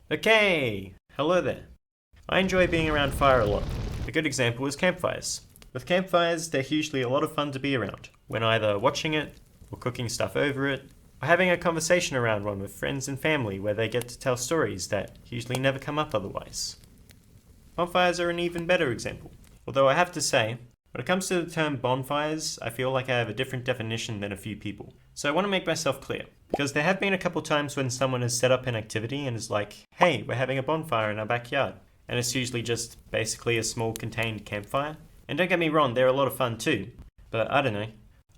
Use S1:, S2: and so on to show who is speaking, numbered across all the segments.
S1: Okay, hello there. I enjoy being around fire a lot. A good example is campfires. With campfires, they're usually a lot of fun to be around, when either watching it, or cooking stuff over it, or having a conversation around one with friends and family where they get to tell stories that usually never come up otherwise. Bonfires are an even better example, although I have to say, when it comes to the term bonfires, I feel like I have a different definition than a few people. So I want to make myself clear, because there have been a couple times when someone has set up an activity and is like, hey, we're having a bonfire in our backyard. And it's usually just basically a small contained campfire. And don't get me wrong, they're a lot of fun too. But I don't know.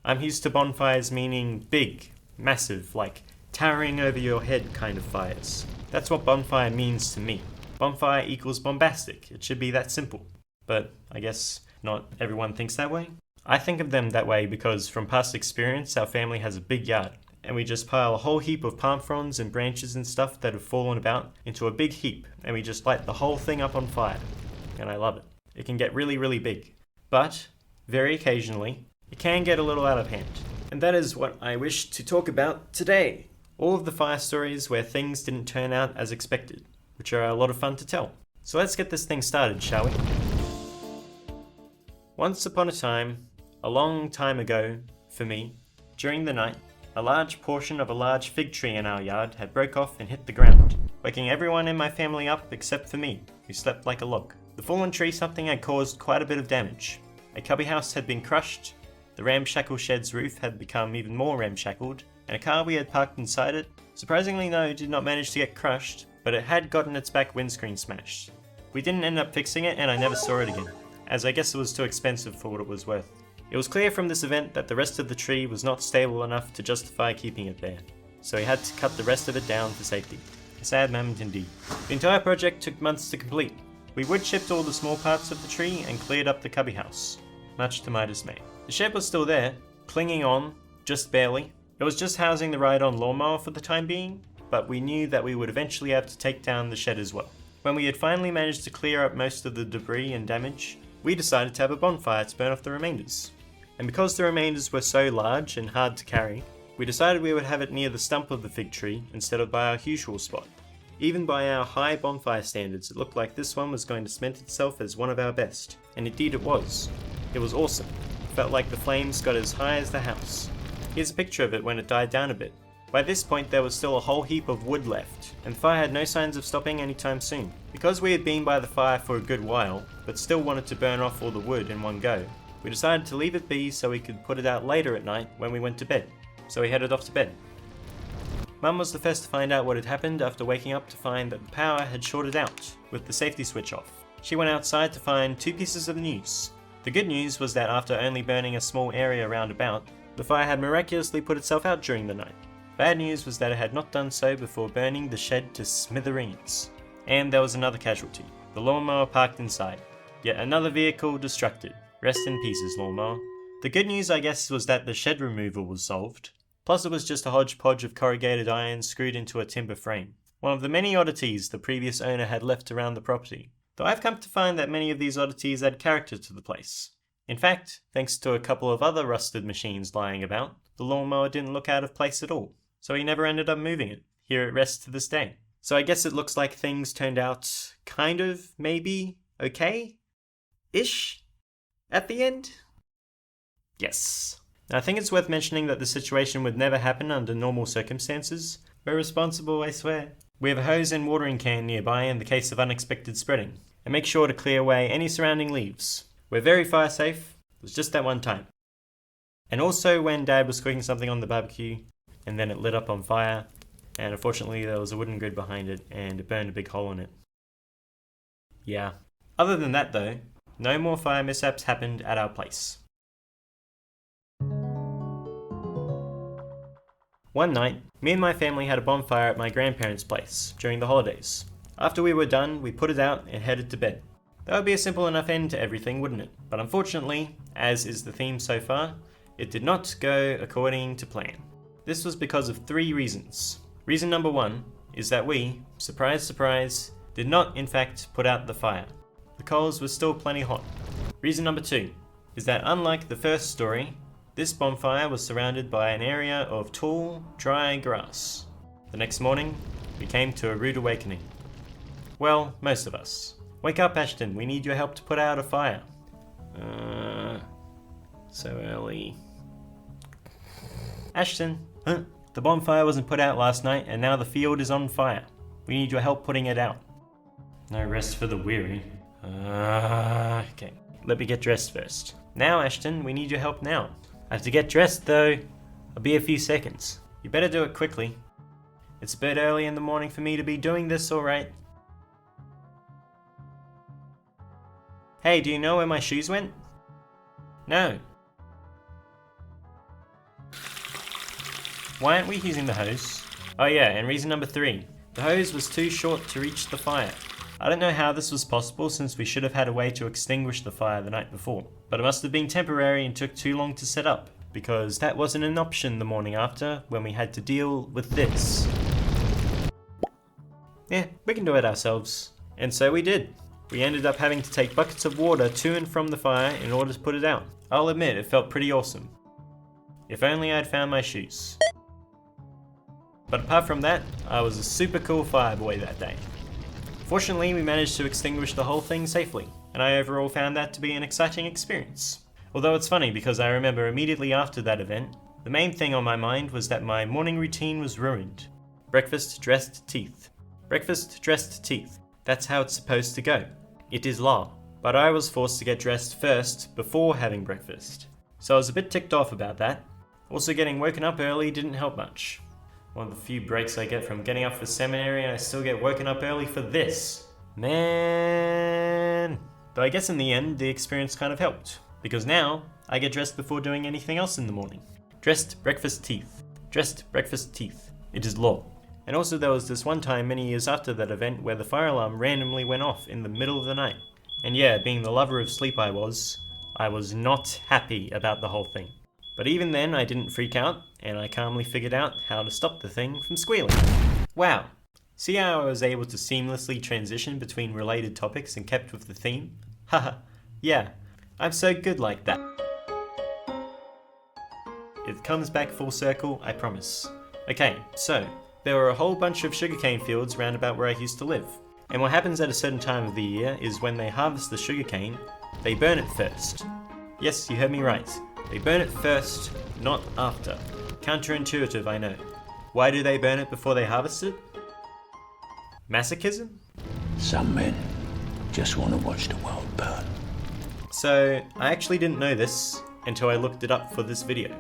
S1: I'm used to bonfires meaning big, massive, like towering over your head kind of fires. That's what bonfire means to me. Bonfire equals bombastic. It should be that simple. But I guess not everyone thinks that way. I think of them that way because from past experience, our family has a big yard. And we just pile a whole heap of palm fronds and branches and stuff that have fallen about into a big heap. And we just light the whole thing up on fire. And I love it. It can get really, really big. But, very occasionally, it can get a little out of hand. And that is what I wish to talk about today. All of the fire stories where things didn't turn out as expected, which are a lot of fun to tell. So let's get this thing started, shall we? Once upon a time, a long time ago, for me, during the night, a large portion of a large fig tree in our yard had broke off and hit the ground, waking everyone in my family up except for me, who slept like a log. The fallen tree something had caused quite a bit of damage. A cubby house had been crushed, the ramshackle shed's roof had become even more ramshackled, and a car we had parked inside it, surprisingly no, did not manage to get crushed, but it had gotten its back windscreen smashed. We didn't end up fixing it and I never saw it again, as I guess it was too expensive for what it was worth. It was clear from this event that the rest of the tree was not stable enough to justify keeping it there, so he had to cut the rest of it down for safety. A sad moment indeed. The entire project took months to complete. We wood chipped all the small parts of the tree and cleared up the cubby house, much to my dismay. The shed was still there, clinging on, just barely. It was just housing the ride-on lawnmower for the time being, but we knew that we would eventually have to take down the shed as well. When we had finally managed to clear up most of the debris and damage, we decided to have a bonfire to burn off the remainders. And because the remainders were so large and hard to carry, we decided we would have it near the stump of the fig tree instead of by our usual spot. Even by our high bonfire standards, it looked like this one was going to cement itself as one of our best. And indeed it was. It was awesome. It felt like the flames got as high as the house. Here's a picture of it when it died down a bit. By this point there was still a whole heap of wood left, and the fire had no signs of stopping anytime soon. Because we had been by the fire for a good while, but still wanted to burn off all the wood in one go, we decided to leave it be so we could put it out later at night when we went to bed. So we headed off to bed. Mum was the first to find out what had happened after waking up to find that the power had shorted out, with the safety switch off. She went outside to find two pieces of news. The good news was that after only burning a small area round about, the fire had miraculously put itself out during the night. Bad news was that it had not done so before burning the shed to smithereens. And there was another casualty, the lawnmower parked inside. Yet another vehicle destructed. Rest in pieces, lawnmower. The good news, I guess, was that the shed removal was solved. Plus it was just a hodgepodge of corrugated iron screwed into a timber frame. One of the many oddities the previous owner had left around the property. Though I've come to find that many of these oddities add character to the place. In fact, thanks to a couple of other rusted machines lying about, the lawnmower didn't look out of place at all. So he never ended up moving it. Here it rests to this day. So I guess it looks like things turned out kind of, maybe, okay-ish at the end? Yes. I think it's worth mentioning that the situation would never happen under normal circumstances. We're responsible, I swear. We have a hose and watering can nearby in the case of unexpected spreading, and make sure to clear away any surrounding leaves. We're very fire safe. It was just that one time. And also when Dad was cooking something on the barbecue, and then it lit up on fire, and unfortunately there was a wooden grid behind it, and it burned a big hole in it. Yeah. Other than that though, no more fire mishaps happened at our place. One night, me and my family had a bonfire at my grandparents' place during the holidays. After we were done, we put it out and headed to bed. That would be a simple enough end to everything, wouldn't it? But unfortunately, as is the theme so far, it did not go according to plan. This was because of 3 reasons. Reason number 1 is that we, surprise surprise, did not in fact put out the fire. The coals were still plenty hot. Reason number 2 is that unlike the first story, this bonfire was surrounded by an area of tall, dry grass. The next morning, we came to a rude awakening. Well, most of us. Wake up, Ashton, we need your help to put out a fire. So early. Ashton, huh? The bonfire wasn't put out last night and now the field is on fire. We need your help putting it out. No rest for the weary. Okay, let me get dressed first. Now, Ashton, we need your help now. I have to get dressed though. I'll be a few seconds. You better do it quickly. It's a bit early in the morning for me to be doing this, alright? Hey, do you know where my shoes went? No. Why aren't we using the hose? Oh yeah, and reason number 3. The hose was too short to reach the fire. I don't know how this was possible since we should have had a way to extinguish the fire the night before. But it must have been temporary and took too long to set up, because that wasn't an option the morning after when we had to deal with this. Yeah, we can do it ourselves. And so we did. We ended up having to take buckets of water to and from the fire in order to put it out. I'll admit, it felt pretty awesome. If only I'd found my shoes. But apart from that, I was a super cool fire boy that day. Fortunately, we managed to extinguish the whole thing safely, and I overall found that to be an exciting experience. Although it's funny because I remember immediately after that event, the main thing on my mind was that my morning routine was ruined. Breakfast, dressed, teeth. Breakfast, dressed, teeth. That's how it's supposed to go. It is law. But I was forced to get dressed first before having breakfast. So I was a bit ticked off about that. Also, getting woken up early didn't help much. One of the few breaks I get from getting up for seminary, and I still get woken up early for this. Man. Though I guess in the end, the experience kind of helped. Because now, I get dressed before doing anything else in the morning. Dressed, breakfast, teeth. Dressed, breakfast, teeth. It is law. And also there was this one time many years after that event where the fire alarm randomly went off in the middle of the night. And yeah, being the lover of sleep I was not happy about the whole thing. But even then I didn't freak out, and I calmly figured out how to stop the thing from squealing. Wow. See how I was able to seamlessly transition between related topics and kept with the theme? Haha, yeah, I'm so good like that. It comes back full circle, I promise. Okay, so, there were a whole bunch of sugarcane fields round about where I used to live. And what happens at a certain time of the year is when they harvest the sugarcane, they burn it first. Yes, you heard me right. They burn it first, not after. Counterintuitive, I know. Why do they burn it before they harvest it? Masochism?
S2: Some men just want to watch the world burn.
S1: So, I actually didn't know this until I looked it up for this video,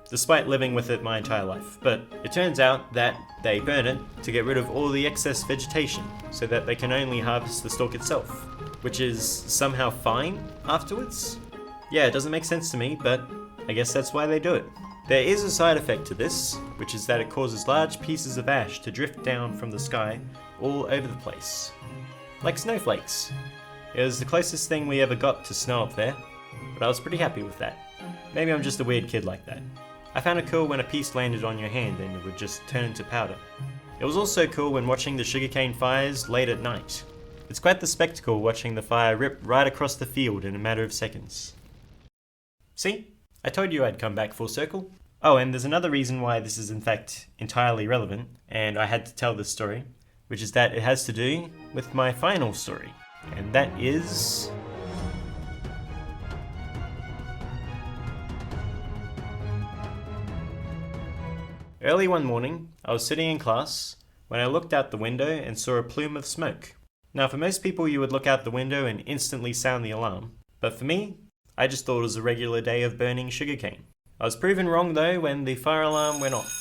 S1: despite living with it my entire life. But it turns out that they burn it to get rid of all the excess vegetation, so that they can only harvest the stalk itself, which is somehow fine afterwards? Yeah, it doesn't make sense to me, but I guess that's why they do it. There is a side effect to this, which is that it causes large pieces of ash to drift down from the sky all over the place. Like snowflakes. It was the closest thing we ever got to snow up there, but I was pretty happy with that. Maybe I'm just a weird kid like that. I found it cool when a piece landed on your hand and it would just turn into powder. It was also cool when watching the sugarcane fires late at night. It's quite the spectacle watching the fire rip right across the field in a matter of seconds. See? I told you I'd come back full circle. Oh, and there's another reason why this is in fact entirely relevant, and I had to tell this story, which is that it has to do with my final story. And that is... Early one morning, I was sitting in class when I looked out the window and saw a plume of smoke. Now for most people you would look out the window and instantly sound the alarm, but for me, I just thought it was a regular day of burning sugarcane. I was proven wrong though when the fire alarm went off.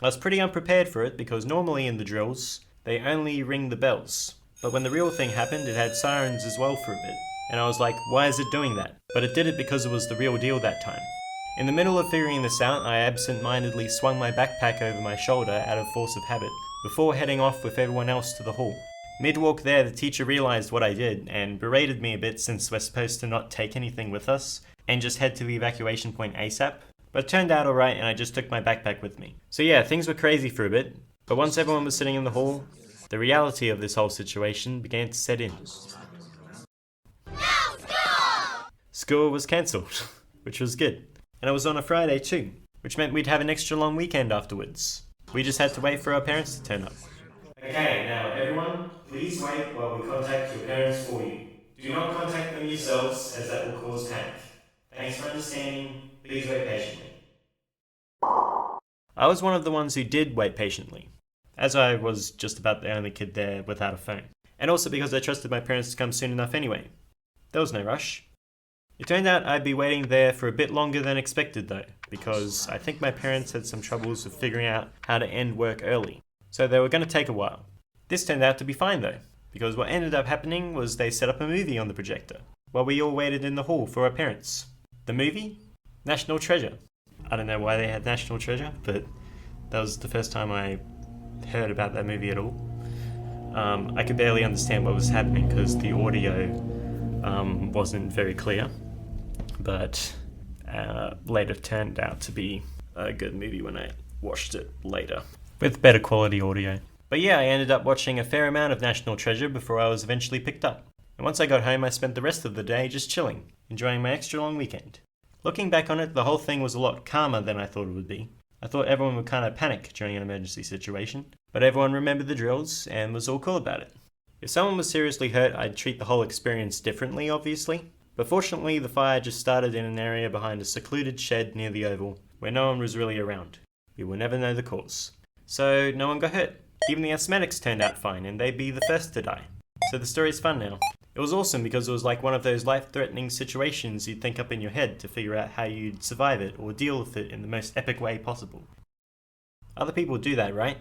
S1: I was pretty unprepared for it because normally in the drills, they only ring the bells. But when the real thing happened, it had sirens as well for a bit. And I was like, why is it doing that? But it did it because it was the real deal that time. In the middle of figuring this out, I absent-mindedly swung my backpack over my shoulder out of force of habit, before heading off with everyone else to the hall. Mid-walk there, the teacher realized what I did, and berated me a bit since we're supposed to not take anything with us, and just head to the evacuation point ASAP. But it turned out alright, and I just took my backpack with me. So yeah, things were crazy for a bit, but once everyone was sitting in the hall, the reality of this whole situation began to set in. School was cancelled, which was good. And it was on a Friday too, which meant we'd have an extra long weekend afterwards. We just had to wait for our parents to turn up. Okay, now everyone, Everyone, please wait while we contact your parents for you. Do not contact them yourselves, as that will cause panic. Thanks for understanding. Please wait patiently. I was one of the ones who did wait patiently, as I was just about the only kid there without a phone. And also because I trusted my parents to come soon enough anyway. There was no rush. It turned out I'd be waiting there for a bit longer than expected though, because I think my parents had some troubles with figuring out how to end work early. So they were going to take a while. This turned out to be fine though, because what ended up happening was they set up a movie on the projector, while we all waited in the hall for our parents. The movie? National Treasure. I don't know why they had National Treasure, but that was the first time I heard about that movie at all. I could barely understand what was happening because the audio wasn't very clear, but later turned out to be a good movie when I watched it later, with better quality audio. But yeah, I ended up watching a fair amount of National Treasure before I was eventually picked up. And once I got home, I spent the rest of the day just chilling, enjoying my extra long weekend. Looking back on it, the whole thing was a lot calmer than I thought it would be. I thought everyone would kind of panic during an emergency situation, but everyone remembered the drills and was all cool about it. If someone was seriously hurt, I'd treat the whole experience differently, obviously. But fortunately, the fire just started in an area behind a secluded shed near the Oval, where no one was really around. We will never know the cause. So no one got hurt. Even the asthmatics turned out fine, and they'd be the first to die. So the story's fun now. It was awesome because it was like one of those life-threatening situations you'd think up in your head to figure out how you'd survive it or deal with it in the most epic way possible. Other people do that, right?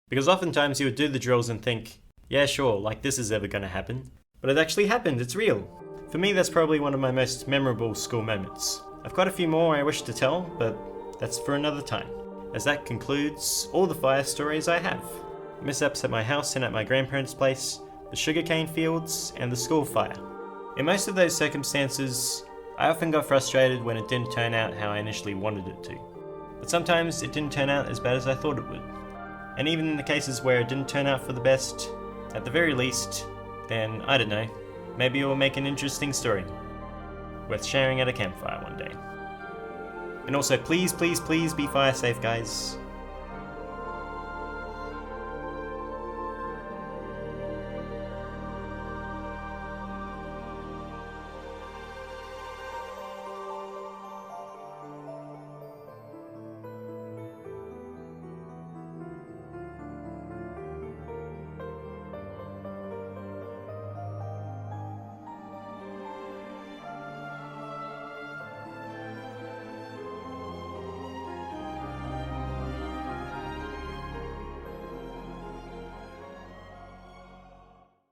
S1: Because oftentimes you would do the drills and think, yeah sure, like this is ever gonna happen. But it actually happened, it's real. For me, that's probably one of my most memorable school moments. I've got a few more I wish to tell, but that's for another time, as that concludes all the fire stories I have. Mishaps at my house and at my grandparents' place, the sugarcane fields, and the school fire. In most of those circumstances, I often got frustrated when it didn't turn out how I initially wanted it to. But sometimes it didn't turn out as bad as I thought it would. And even in the cases where it didn't turn out for the best, at the very least, then I don't know, maybe it will make an interesting story, worth sharing at a campfire one day. And also please, please, please be fire safe, guys.